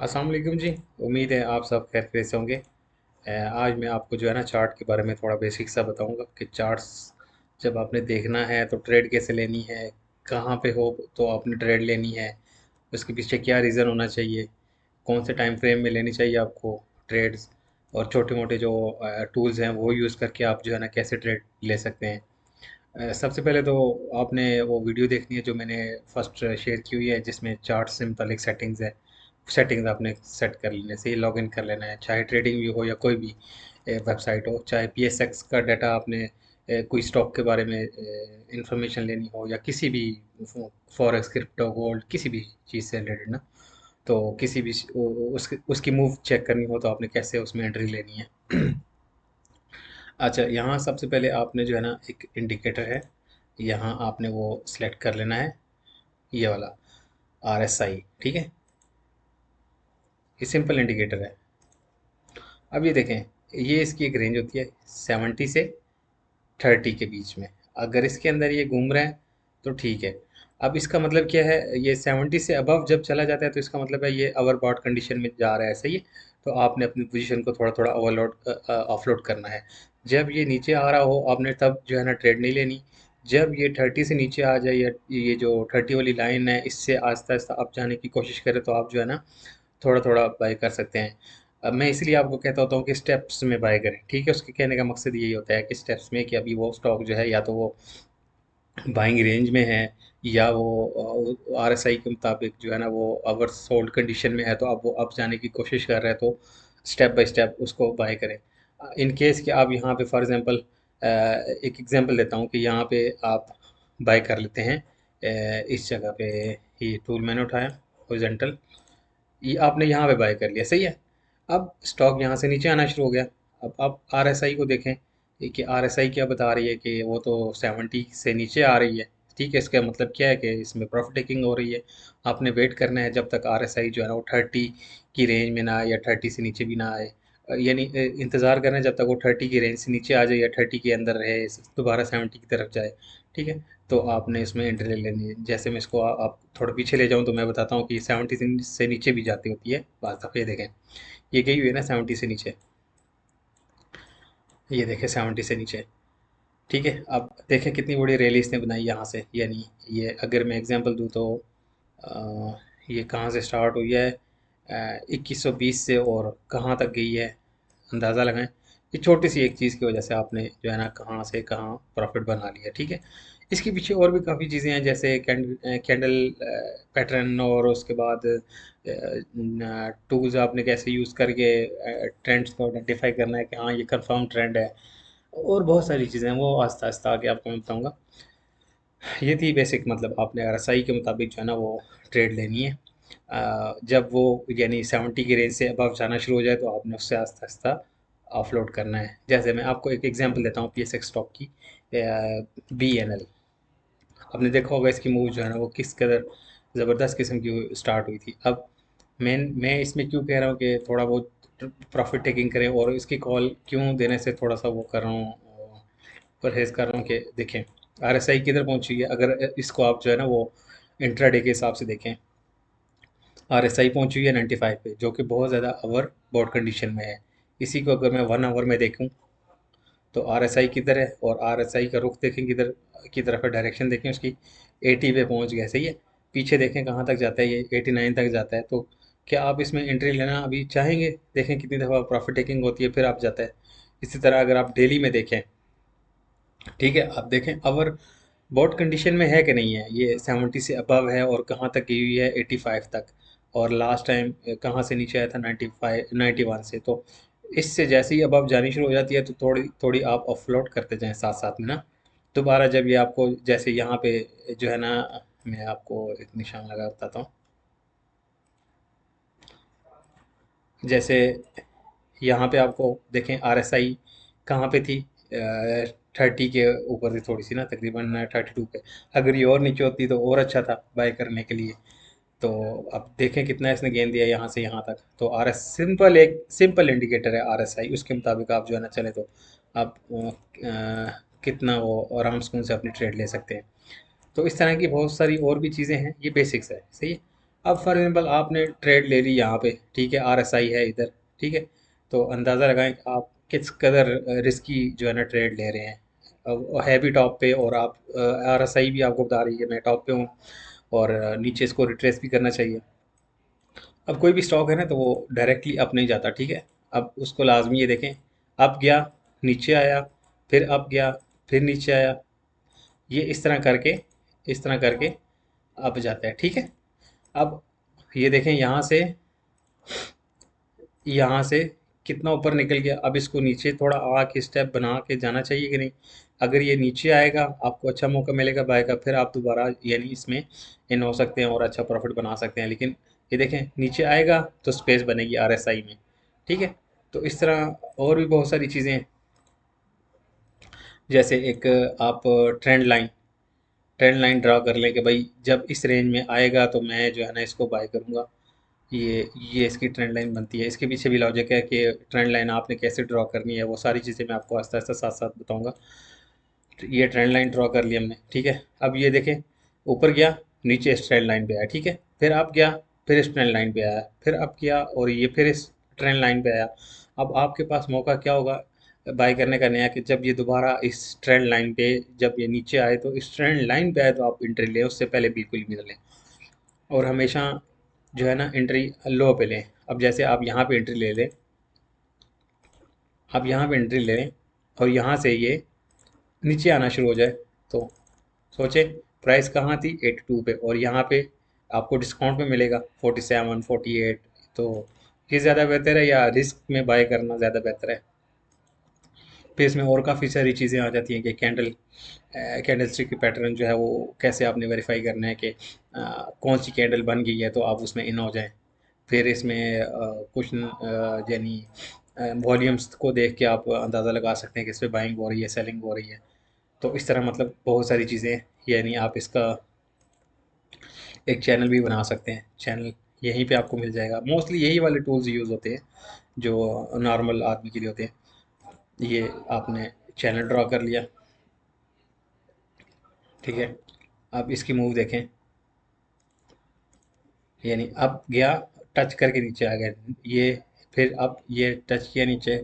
अस्सलाम वालेकुम जी। उम्मीद है आप सब खैर से होंगे। आज मैं आपको जो है ना चार्ट के बारे में थोड़ा बेसिक सा बताऊंगा कि चार्ट्स जब आपने देखना है तो ट्रेड कैसे लेनी है, कहाँ पे हो तो आपने ट्रेड लेनी है, उसके पीछे क्या रीज़न होना चाहिए, कौन से टाइम फ्रेम में लेनी चाहिए आपको ट्रेड्स, और छोटे मोटे जो टूल्स हैं वो यूज़ करके आप जो है ना कैसे ट्रेड ले सकते हैं। सबसे पहले तो आपने वो वीडियो देखनी है जो मैंने फर्स्ट शेयर की हुई है, जिसमें चार्ट से मुतालिक सेटिंग्स है। सेटिंग्स आपने सेट कर लेने से ही लॉग इन कर लेना है, चाहे ट्रेडिंग व्यू हो या कोई भी वेबसाइट हो, चाहे पीएसएक्स का डाटा आपने कोई स्टॉक के बारे में इंफॉर्मेशन लेनी हो, या किसी भी फॉरेक्स, क्रिप्टो, गोल्ड, किसी भी चीज़ से रिलेटेड ना, तो किसी भी उसकी उसकी मूव चेक करनी हो तो आपने कैसे उसमें एंट्री लेनी है। अच्छा, यहाँ सबसे पहले आपने जो है ना एक इंडिकेटर है, यहाँ आपने वो सिलेक्ट कर लेना है, ये वाला RSI। ठीक है, ये सिंपल इंडिकेटर है। अब ये देखें, ये इसकी एक रेंज होती है 70 से 30 के बीच में। अगर इसके अंदर ये घूम रहा है तो ठीक है। अब इसका मतलब क्या है, ये 70 से अबव जब चला जाता है तो इसका मतलब है ये ओवरबॉट कंडीशन में जा रहा है, सही है। तो आपने अपनी पोजीशन को थोड़ा थोड़ा ओवरलोड ऑफलोड करना है। जब ये नीचे आ रहा हो आपने तब जो है ना ट्रेड नहीं लेनी। जब ये 30 से नीचे आ जाए, या ये जो 30 वाली लाइन है इससे आहिस्ता आहिस्ता अप जाने की कोशिश करें, तो आप जो है ना थोड़ा थोड़ा बाय कर सकते हैं। अब मैं इसलिए आपको कहता होता हूँ कि स्टेप्स में बाय करें, ठीक है। उसके कहने का मकसद यही होता है कि स्टेप्स में, कि अभी वो स्टॉक जो है या तो वो बाइंग रेंज में है, या वो RSI के मुताबिक जो है ना वो ओवर सोल्ड कंडीशन में है, तो अब वो अप जाने की कोशिश कर रहे हैं, तो स्टेप बाय स्टेप उसको बाय करें। इन केस कि आप यहाँ पे फॉर एग्जांपल, एक एग्जांपल देता हूँ कि यहाँ पे आप बाय कर लेते हैं। इस जगह पे ये टूल मैंने उठाया, हॉरिजॉन्टल, ये आपने यहाँ पे बाय कर लिया, सही है। अब स्टॉक यहाँ से नीचे आना शुरू हो गया। अब आप RSI को देखें, कि RSI क्या बता रही है कि वो तो 70 से नीचे आ रही है। ठीक है, इसका मतलब क्या है कि इसमें प्रॉफिट टेकिंग हो रही है। आपने वेट करना है जब तक RSI जो है ना वो 30 की रेंज में ना आए, या 30 से नीचे भी ना आए। यानी इंतज़ार करना है जब तक वो 30 की रेंज से नीचे आ जाए, या 30 के अंदर रहे, दोबारा 70 की तरफ जाए। ठीक है, तो आपने इसमें एंट्री ले लेनी है। जैसे मैं इसको आप थोड़ा पीछे ले जाऊँ तो मैं बताता हूँ कि 70 से नीचे भी जाती होती है बाज़ दफ़ा। ये देखें, ये गई हुई है ना 70 से नीचे, ये देखें 70 से नीचे। ठीक है, अब देखें कितनी बड़ी रैली इसने बनाई यहाँ से। यानी ये अगर मैं एग्जांपल दूँ तो ये कहाँ से स्टार्ट हुई है, 2120 से, और कहाँ तक गई है, अंदाज़ा लगाएं। ये छोटी सी एक चीज़ की वजह से आपने जो है ना कहाँ से कहाँ प्रॉफिट बना लिया। ठीक है, इसके पीछे और भी काफ़ी चीज़ें हैं, जैसे कैंडल पैटर्न, और उसके बाद टूल्स आपने कैसे यूज़ करके ट्रेंड्स को आइडेंटिफाई करना है कि हाँ ये कंफर्म ट्रेंड है, और बहुत सारी चीज़ें हैं, वो आहिस्ता आहिस्ता आगे आपको मैं बताऊँगा। ये थी बेसिक, मतलब आपने RSI के मुताबिक जो है ना वो ट्रेड लेनी है। जब वो यानी 70 की रेंज से अबव जाना शुरू हो जाए तो आपने उससे आहिस्ता आहिस्ता ऑफलोड करना है। जैसे मैं आपको एक एग्जांपल देता हूँ PSX स्टॉक की, BNL। आपने देखा होगा इसकी मूव जो है ना वो किस कदर ज़बरदस्त किस्म की स्टार्ट हुई थी। अब मैं इसमें क्यों कह रहा हूँ कि थोड़ा बहुत प्रॉफिट टेकिंग करें, और इसकी कॉल क्यों देने से थोड़ा सा वो कर रहा हूँ, परहेज़ कर रहा हूँ कि देखें RSI किधर पहुँची है। अगर इसको आप जो है ना वो इंट्राडे के हिसाब से देखें, RSI पहुँची हुई है 95 पे, जो कि बहुत ज़्यादा ओवर बॉट कंडीशन में है। इसी को अगर मैं 1 आवर में देखूँ तो RSI किधर है, और RSI का रुख देखें किधर की तरफ है, डायरेक्शन देखें उसकी, 80 पे पहुँच गया, सही है। पीछे देखें कहाँ तक जाता है, ये 89 तक जाता है। तो क्या आप इसमें एंट्री लेना अभी चाहेंगे? देखें कितनी दफ़ा प्रॉफिट टेकिंग होती है फिर आप जाता है। इसी तरह अगर आप डेली में देखें, ठीक है, आप देखें ओवर बॉट कंडीशन में है कि नहीं है, ये 70 से अबव है, और कहाँ तक गई हुई है, 85 तक। और लास्ट टाइम कहाँ से नीचे आया था, 95, 91 से। तो इससे जैसे ही अबव जानी शुरू हो जाती है तो थोड़ी थोड़ी आप ऑफलोड करते जाएं साथ साथ में ना। दोबारा जब ये आपको, जैसे यहाँ पे जो है ना, मैं आपको एक निशान लगा बताता हूँ। जैसे यहाँ पे आपको देखें RSI कहाँ पे थी, 30 के ऊपर थी थोड़ी सी ना, तकरीबन 32 पे। अगर ये और नीचे होती तो और अच्छा था बाय करने के लिए। तो अब देखें कितना इसने गेंद दिया यहाँ से यहाँ तक। तो सिंपल, एक सिंपल इंडिकेटर है RSI, उसके मुताबिक आप जो है ना चले तो आप कितना वो आराम सुकून से अपनी ट्रेड ले सकते हैं। तो इस तरह की बहुत सारी और भी चीज़ें हैं, ये बेसिक्स है, सही है। अब फॉर एग्जाम्पल आपने ट्रेड ले ली यहाँ पे, ठीक है, RSI है इधर, ठीक है, तो अंदाज़ा लगाएं कि आप किस कदर रिस्की जो है ना ट्रेड ले रहे हैं। अब वो है भी टॉप पे, और आप RSI भी आपको बता रही है मैं टॉप पे हूँ, और नीचे इसको रिट्रेस भी करना चाहिए। अब कोई भी स्टॉक है ना तो वो डायरेक्टली अप नहीं जाता, ठीक है। अब उसको लाजमी ये देखें, अप गया, नीचे आया, फिर अप गया, फिर नीचे आया, ये इस तरह करके अप जाता है, ठीक है। अब ये देखें, यहाँ से कितना ऊपर निकल गया। अब इसको नीचे थोड़ा आके स्टेप बना के जाना चाहिए कि नहीं। अगर ये नीचे आएगा, आपको अच्छा मौका मिलेगा बाय का, फिर आप दोबारा यानी इसमें इन हो सकते हैं और अच्छा प्रॉफिट बना सकते हैं। लेकिन ये देखें, नीचे आएगा तो स्पेस बनेगी RSI में, ठीक है। तो इस तरह और भी बहुत सारी चीज़ें हैं, जैसे एक आप ट्रेंड लाइन ड्रा कर लें कि भाई जब इस रेंज में आएगा तो मैं जो है ना इसको बाय करूँगा। ये इसकी ट्रेंड लाइन बनती है। इसके पीछे भी लॉजिक है कि ट्रेंड लाइन आपने कैसे ड्रॉ करनी है, वो सारी चीज़ें मैं आपको आस्ता आस्ता साथ साथ बताऊंगा। ये ट्रेंड लाइन ड्रॉ कर ली हमने, ठीक है। अब ये देखें, ऊपर गया, नीचे इस ट्रेंड लाइन पे आया, ठीक है, फिर आप गया, फिर इस ट्रेंड लाइन पे आया, फिर आप किया, और ये फिर इस ट्रेंड लाइन पे आया। अब आपके पास मौका क्या होगा बाय करने का नया, कि जब ये दोबारा इस ट्रेंड लाइन पे, जब ये नीचे आए तो इस ट्रेंड लाइन पे आए तो आप एंट्री लें, उससे पहले बिल्कुल भी ना लें। और हमेशा जो है ना एंट्री लो पे लें। अब जैसे आप यहाँ पे एंट्री ले लें, आप यहाँ पे एंट्री ले लें, और यहाँ से ये नीचे आना शुरू हो जाए, तो सोचें प्राइस कहाँ थी 82 पे, और यहाँ पे आपको डिस्काउंट पे मिलेगा 47 48। तो ये ज़्यादा बेहतर है या रिस्क में बाय करना ज़्यादा बेहतर है। फिर इसमें और काफ़ी सारी चीज़ें आ जाती हैं कि कैंडल स्टिक की पैटर्न जो है वो कैसे आपने वेरीफाई करना है कि कौन सी कैंडल बन गई है तो आप उसमें इन हो जाएं। फिर इसमें कुछ यानी वॉल्यूम्स को देख के आप अंदाज़ा लगा सकते हैं कि इस पे बाइंग हो रही है, सेलिंग हो रही है। तो इस तरह मतलब बहुत सारी चीज़ें, यानी आप इसका एक चैनल भी बना सकते हैं। चैनल यहीं पे आपको मिल जाएगा। मोस्टली यही वाले टूल्स यूज़ होते हैं जो नॉर्मल आदमी के लिए होते हैं। ये आपने चैनल ड्रा कर लिया, ठीक है। अब इसकी मूव देखें, यानी अब गया, टच करके नीचे आ गया ये, फिर अब ये टच किया नीचे,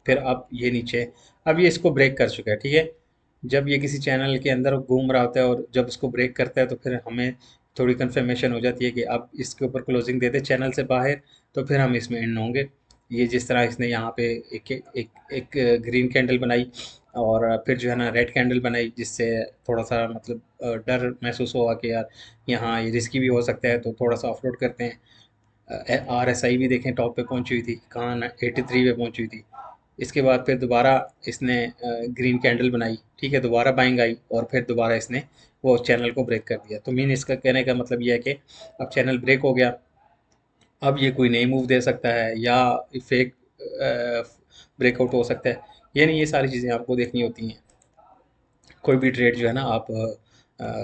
फिर अब ये नीचे, अब ये इसको ब्रेक कर चुका है, ठीक है। जब ये किसी चैनल के अंदर घूम रहा होता है और जब इसको ब्रेक करता है तो फिर हमें थोड़ी कंफर्मेशन हो जाती है कि अब इसके ऊपर क्लोजिंग दे दे चैनल से बाहर, तो फिर हम इसमें इन होंगे। ये जिस तरह इसने यहाँ पे एक ग्रीन कैंडल बनाई, और फिर जो है ना रेड कैंडल बनाई, जिससे थोड़ा सा मतलब डर महसूस हुआ कि यार यहाँ ये रिस्की भी हो सकता है, तो थोड़ा सा ऑफलोड करते हैं। RSI भी देखें टॉप पे पहुंची हुई थी, कहाँ ना 83 पे पहुंची हुई थी। इसके बाद फिर दोबारा इसने ग्रीन कैंडल बनाई, ठीक है, दोबारा बाइंग आई, और फिर दोबारा इसने वो चैनल को ब्रेक कर दिया। तो मीन इसका कहने का मतलब ये है कि अब चैनल ब्रेक हो गया, अब ये कोई नई मूव दे सकता है या फेक ब्रेकआउट हो सकता है। यानी ये सारी चीज़ें आपको देखनी होती हैं। कोई भी ट्रेड जो है ना आप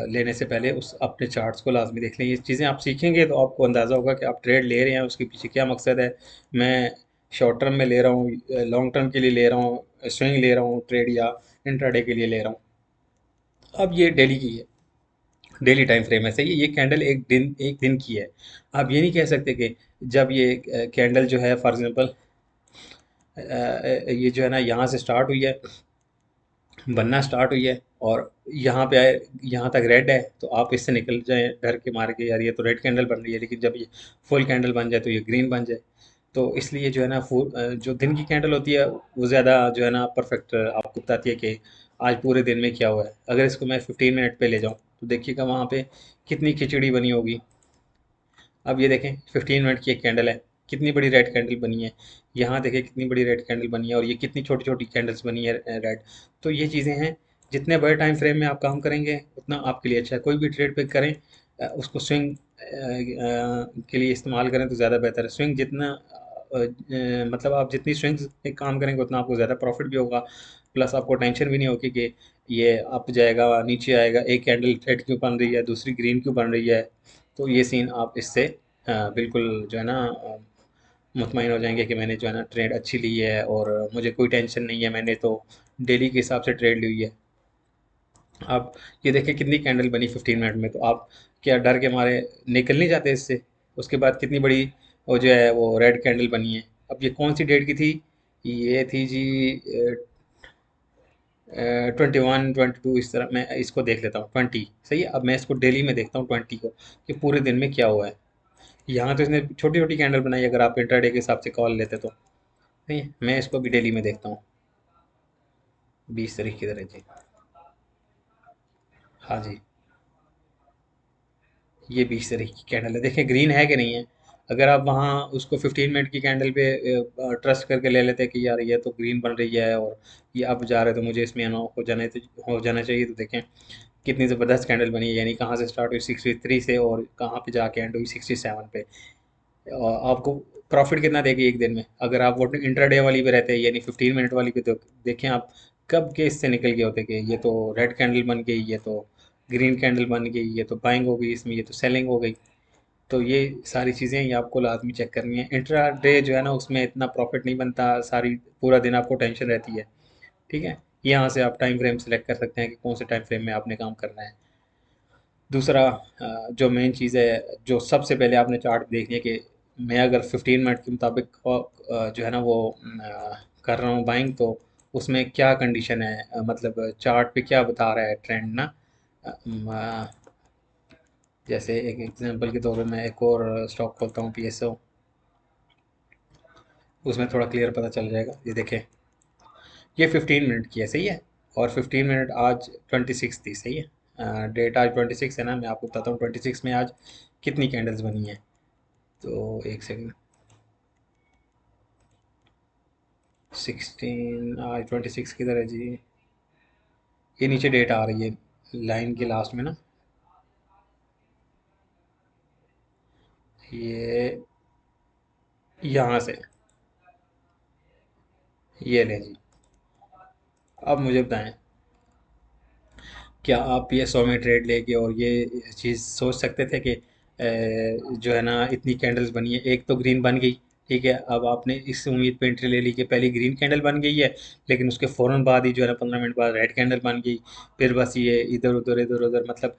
लेने से पहले उस अपने चार्ट्स को लाजमी देख लें। ये चीज़ें आप सीखेंगे तो आपको अंदाज़ा होगा कि आप ट्रेड ले रहे हैं उसके पीछे क्या मकसद है। मैं शॉर्ट टर्म में ले रहा हूँ, लॉन्ग टर्म के लिए ले रहा हूँ, स्विंग ले रहा हूँ ट्रेड, या इंट्राडे के लिए ले रहा हूँ। अब ये डेली की है, डेली टाइम फ्रेम है, सही है। ये कैंडल एक दिन की है। आप ये नहीं कह सकते कि जब ये कैंडल जो है फॉर एग्जांपल ये जो है ना यहाँ से स्टार्ट हुई है, बनना स्टार्ट हुई है, और यहाँ पे आए, यहाँ तक रेड है, तो आप इससे निकल जाएं डर के मार के, यार ये तो रेड कैंडल बन रही है, लेकिन जब ये फुल कैंडल बन जाए तो ये ग्रीन बन जाए। तो इसलिए जो है ना जो दिन की कैंडल होती है वो ज़्यादा जो है ना परफेक्ट आपको बताती है कि आज पूरे दिन में क्या हुआ है। अगर इसको मैं 15 मिनट पे ले जाऊँ तो देखिएगा वहाँ पे कितनी खिचड़ी बनी होगी। अब ये देखें 15 मिनट की एक कैंडल है, कितनी बड़ी रेड कैंडल बनी है। यहाँ देखें कितनी बड़ी रेड कैंडल बनी है, और ये कितनी छोटी छोटी कैंडल्स बनी है रेड। तो ये चीज़ें हैं, जितने बड़े टाइम फ्रेम में आप काम करेंगे उतना आपके लिए अच्छा है। कोई भी ट्रेड पे करें उसको स्विंग के लिए इस्तेमाल करें तो ज़्यादा बेहतर है। स्विंग जितना मतलब आप जितनी स्विंग्स में काम करेंगे उतना आपको ज़्यादा प्रॉफिट भी होगा, प्लस आपको टेंशन भी नहीं होगी कि ये अप जाएगा नीचे आएगा, एक कैंडल रेड क्यों बन रही है, दूसरी ग्रीन क्यों बन रही है। तो ये सीन आप इससे बिल्कुल जो है ना मुतमईन हो जाएंगे कि मैंने जो है ना ट्रेड अच्छी ली है, और मुझे कोई टेंशन नहीं है, मैंने तो डेली के हिसाब से ट्रेड ली हुई है। आप ये देखिए कितनी कैंडल बनी 15 मिनट में, तो आप क्या डर के मारे निकल नहीं जाते इससे। उसके बाद कितनी बड़ी वो जो है वो रेड कैंडल बनी है। अब ये कौन सी डेट की थी? ये थी जी 21 22, इस तरह मैं इसको देख लेता हूँ 20। सही है, अब मैं इसको डेली में देखता हूँ 20 को कि पूरे दिन में क्या हुआ है। यहाँ तो इसने छोटी छोटी कैंडल बनाई, अगर आप इंटरडे के हिसाब से कॉल लेते तो। नहीं, मैं इसको भी डेली में देखता हूँ। 20 तारीख की तरह जी। हाँ जी, ये 20 तारीख की कैंडल है, देखें ग्रीन है कि नहीं है। अगर आप वहाँ उसको 15 मिनट की कैंडल पे ट्रस्ट करके ले लेते कि यार ये तो ग्रीन बन रही है और ये अब जा रहे, तो मुझे इसमें हो जाना तो हो जाना चाहिए, तो देखें कितनी ज़बरदस्त कैंडल बनी है। यानी कहाँ से स्टार्ट हुई 63 से और कहाँ पे जाके एंड हुई 67 पे। आपको प्रॉफिट कितना देगी एक दिन में? अगर आप वो इंट्राडे वाली पे रहते हैं यानी 15 मिनट वाली पे, तो देखें आप कब के इससे निकल गए होते कि ये तो रेड कैंडल बन गई, ये तो ग्रीन कैंडल बन गई, ये तो बाइंग हो गई इसमें, ये तो सेलिंग हो गई। तो ये सारी चीज़ें ये आपको लाजमी चेक करनी है। इंट्रा डे जो है ना उसमें इतना प्रॉफिट नहीं बनता, सारी पूरा दिन आपको टेंशन रहती है। ठीक है, यहाँ से आप टाइम फ्रेम सेलेक्ट कर सकते हैं कि कौन से टाइम फ्रेम में आपने काम करना है। दूसरा जो मेन चीज़ है, जो सबसे पहले आपने चार्ट देखनी है कि मैं अगर 15 मिनट के मुताबिक जो है ना वो कर रहा हूँ बाइंग, तो उसमें क्या कंडीशन है, मतलब चार्ट पे क्या बता रहा है ट्रेंड ना। जैसे एक एग्जांपल के तौर पे मैं एक और स्टॉक खोलता हूँ पीएसओ, उसमें थोड़ा क्लियर पता चल जाएगा। ये देखें, ये 15 मिनट की है, सही है। और 15 मिनट आज 26 थी, सही है। डेट आज 26 है ना, मैं आपको बताता हूँ 26 में आज कितनी कैंडल्स बनी है। तो एक सेकंड, 16 आज 26 की तरह जी। ये नीचे डेट आ रही है लाइन के लास्ट में ना, ये यहाँ से, ये ले जी। अब मुझे बताएं, क्या आप ये 100 में ट्रेड लेके और ये चीज़ सोच सकते थे कि जो है ना इतनी कैंडल्स बनी है, एक तो ग्रीन बन गई, ठीक है। अब आपने इस उम्मीद पे एंट्री ले ली कि पहले ग्रीन कैंडल बन गई है, लेकिन उसके फ़ौरन बाद ही जो है ना 15 मिनट बाद रेड कैंडल बन गई। फिर बस ये इधर उधर मतलब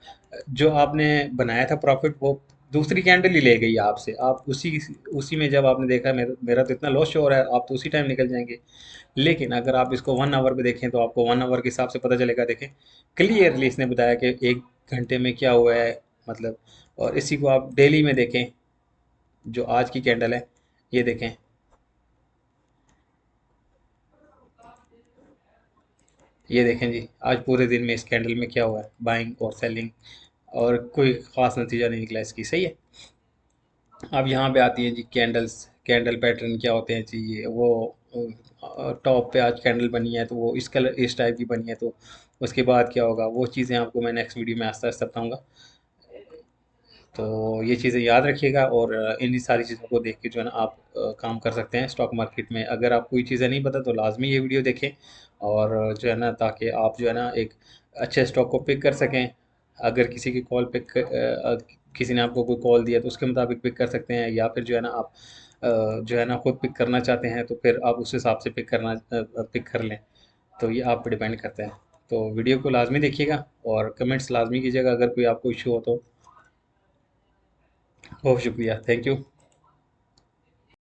जो आपने बनाया था प्रॉफिट, वो दूसरी कैंडल ही ले गई आपसे। आप उसी उसी में जब आपने देखा मेरा तो इतना लॉस हो रहा है, आप तो उसी टाइम निकल जाएंगे। लेकिन अगर आप इसको 1 आवर पे देखें तो आपको 1 आवर के हिसाब से पता चलेगा। देखें क्लियरली इसने बताया कि 1 घंटे में क्या हुआ है, मतलब। और इसी को आप डेली में देखें, जो आज की कैंडल है, ये देखें, ये देखें जी, आज पूरे दिन में इस कैंडल में क्या हुआ है, बाइंग और सेलिंग, और कोई ख़ास नतीजा नहीं निकला इसकी, सही है। अब यहाँ पे आती है जी कैंडल्स, कैंडल पैटर्न क्या होते हैं जी। ये वो टॉप पे आज कैंडल बनी है तो वो इस कलर इस टाइप की बनी है, तो उसके बाद क्या होगा वो चीज़ें आपको मैं नेक्स्ट वीडियो में आस्ता आस्ता बताऊँगा। तो ये चीज़ें याद रखिएगा, और इन सारी चीज़ों को देख के जो है ना आप काम कर सकते हैं स्टॉक मार्केट में। अगर आप कोई चीज़ें नहीं पता तो लाजमी ये वीडियो देखें, और जो है ना ताकि आप जो है ना एक अच्छे स्टॉक को पिक कर सकें। अगर किसी की कॉल पिक किसी ने आपको कोई कॉल दिया तो उसके मुताबिक पिक कर सकते हैं, या फिर जो है ना आप जो है ना खुद पिक करना चाहते हैं तो फिर आप उस हिसाब से पिक कर लें। तो ये आप पे डिपेंड करता है। तो वीडियो को लाजमी देखिएगा और कमेंट्स लाजमी कीजिएगा अगर कोई आपको इशू हो तो। बहुत शुक्रिया, थैंक यू।